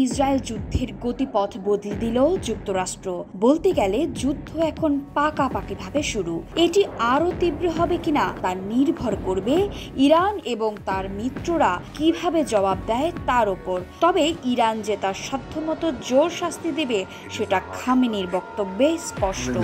Israel যুদ্ধের গতিপথ বদলে দিল যুক্তরাষ্ট্র। বলতে গেলে যুদ্ধ এখন পাকাপাকিভাবে শুরু। এটি আরও তীব্র হবে কিনা তা নির্ভর করবে ইরান এবং তার মিত্ররা কিভাবে জবাব দেয় তার ওপর। তবে ইরান যে তার সাধ্যমতো জোর শাস্তি দেবে সেটা খামেনির বক্তব্যে স্পষ্ট।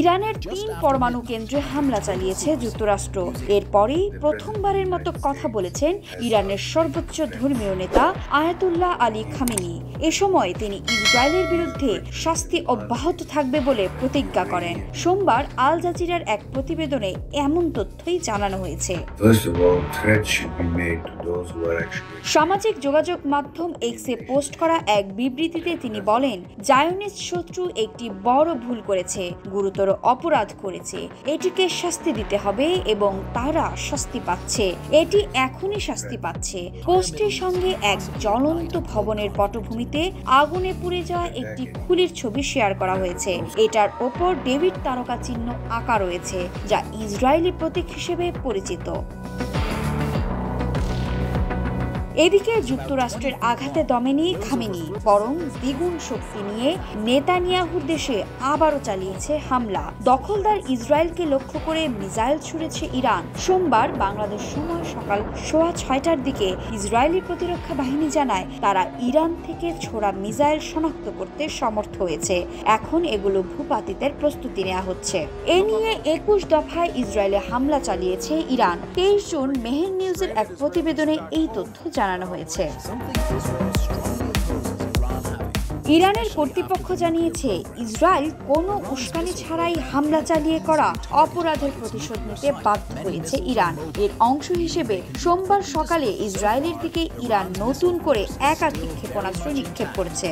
ইরানের ৩ পরমাণু কেন্দ্রে হামলা চালিয়েছে যুক্তরাষ্ট্র। এরপরই প্রথমবারের মতো কথা বলেছেন ইরানের সর্বোচ্চ ধর্মীয় নেতা আয়াতুল্লাহ আলী খামেনি। এ সময় তিনি ইসরায়েলের বিরুদ্ধে শাস্তি অব্যাহত থাকবে বলে প্রতিজ্ঞা করেন। সোমবার আল জাজিরার এক প্রতিবেদনে এমন তথ্যই জানানো হয়েছে। সামাজিক যোগাযোগ মাধ্যম এক্সে পোস্ট করা এক বিবৃতিতে তিনি বলেন, জায়নিস্ট শত্রু একটি বড় ভুল করেছে, গুরুতর অপরাধ করেছে। এটিকে শাস্তি দিতে হবে এবং তারা শাস্তি পাচ্ছে। এটি এখনই শাস্তি পাচ্ছে। পোস্টের সঙ্গে এক জ্বলন্ত ভবনের পটভূমিতে আগুনে পুড়ে যাওয়া একটি খুলির ছবি শেয়ার করা হয়েছে। এটার ওপর ডেভিড তারকা চিহ্ন আঁকা রয়েছে, যা ইসরায়েলি প্রতীক হিসেবে পরিচিত। এদিকে যুক্তরাষ্ট্রের আঘাতে দমেনি খামেনি, বরং দ্বিগুণ শক্তি নিয়ে নেতানিয়াহুর দেশে আবারও চালিয়েছে হামলা। দখলদার ইসরায়েলকে লক্ষ্য করে মিসাইল ছুড়েছে ইরান। সোমবার বাংলাদেশ সময় সকাল 6:30টার দিকে ইসরায়েলি প্রতিরক্ষা বাহিনী জানায় তারা ইরান থেকে ছোড়া মিসাইল শনাক্ত করতে সমর্থ হয়েছে। এখন এগুলো ভূপাতিতের প্রস্তুতি নেওয়া হচ্ছে। এ নিয়ে 21 দফায় ইসরায়েলে হামলা চালিয়েছে ইরান। 23 জুন মেহের নিউজের এক প্রতিবেদনে এই তথ্য জানানো হয়েছে। ইরানের কর্তৃপক্ষ জানিয়েছে ইসরায়েল কোনো উস্কানি ছাড়াই হামলা চালিয়ে করা অপরাধের প্রতিশোধ নিতে বাধ্য হয়েছে ইরান। এর অংশ হিসেবে সোমবার সকালে ইসরায়েলের দিকে ইরান নতুন করে একাধিক ক্ষেপণাস্ত্র নিক্ষেপ করেছে।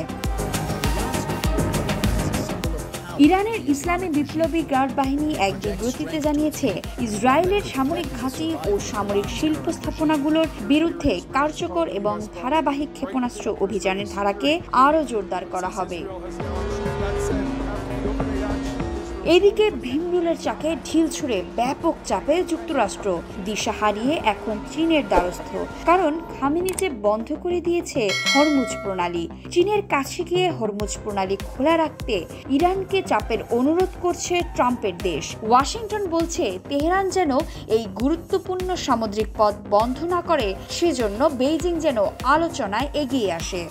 ইরানের ইসলামী বিপ্লবী গার্ড বাহিনী এক বিবৃতিতে জানিয়েছে, ইসরায়েলের সামরিক ঘাঁটি ও সামরিক শিল্প স্থাপনাগুলোর বিরুদ্ধে কার্যকর এবং ধারাবাহিক ক্ষেপণাস্ত্র অভিযানের ধারাকে আরও জোরদার করা হবে। এদিকে ভিমরুলের চাকে ঢিল ছুড়ে ব্যাপক চাপে যুক্তরাষ্ট্র দিশা হারিয়ে এখন চীনের দ্বারস্থ। কারণ খামেনি যে বন্ধ করে দিয়েছে হরমুজ প্রণালী। চীনের কাছে গিয়ে হরমুজ প্রণালী খোলা রাখতে ইরানকে চাপের অনুরোধ করছে ট্রাম্পের দেশ। ওয়াশিংটন বলছে তেহরান যেন এই গুরুত্বপূর্ণ সামুদ্রিক পথ বন্ধ না করে, সেজন্য বেইজিং যেন আলোচনায় এগিয়ে আসে।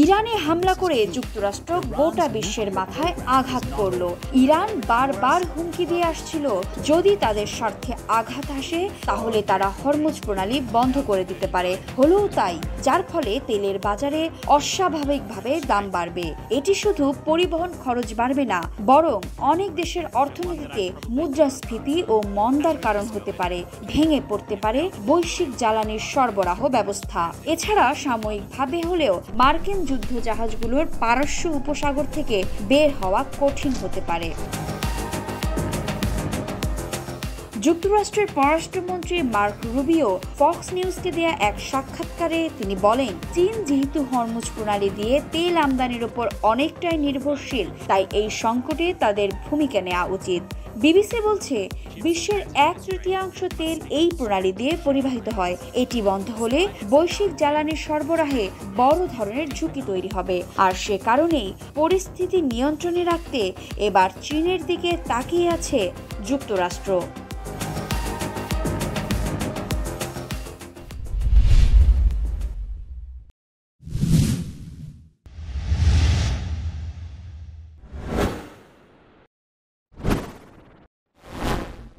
ইরানে হামলা করে যুক্তরাষ্ট্র গোটা বিশ্বের মাথায় আঘাত করল। ইরান বারবার হুমকি দিয়ে আসছিল, যদি তাদের স্বার্থে আঘাত আসে তাহলে তারা হরমুজ প্রণালী বন্ধ করে দিতে পারে। হলেও তাই, যার ফলে তেলের বাজারে অস্বাভাবিকভাবে দাম বাড়বে। এটি শুধু পরিবহন খরচ বাড়বে না, বরং অনেক দেশের অর্থনীতিতে মুদ্রাস্ফীতি ও মন্দার কারণ হতে পারে। ভেঙে পড়তে পারে বৈশ্বিক জ্বালানির সরবরাহ ব্যবস্থা। এছাড়া সাময়িকভাবে হলেও মার্কিন যুদ্ধ জাহাজগুলোর পারস্য উপসাগর থেকে বের হওয়া কঠিন হতে পারে। যুক্তরাষ্ট্রের পররাষ্ট্রমন্ত্রী মার্ক রুবিও ফক্স নিউজকে দেয়া এক সাক্ষাৎকারে তিনি বলেন, চীন যেহেতু হরমুজ প্রণালী দিয়ে তেল আমদানির উপর অনেকটাই নির্ভরশীল, তাই এই সংকটে তাদের ভূমিকা নেওয়া উচিত। বিবিসি বলছে, বিশ্বের 1/3 তেল এই প্রণালী দিয়ে পরিবাহিত হয়। এটি বন্ধ হলে বৈশ্বিক জ্বালানির সরবরাহে বড় ধরনের ঝুঁকি তৈরি হবে। আর সে কারণেই পরিস্থিতি নিয়ন্ত্রণে রাখতে এবার চীনের দিকে তাকিয়ে আছে যুক্তরাষ্ট্র।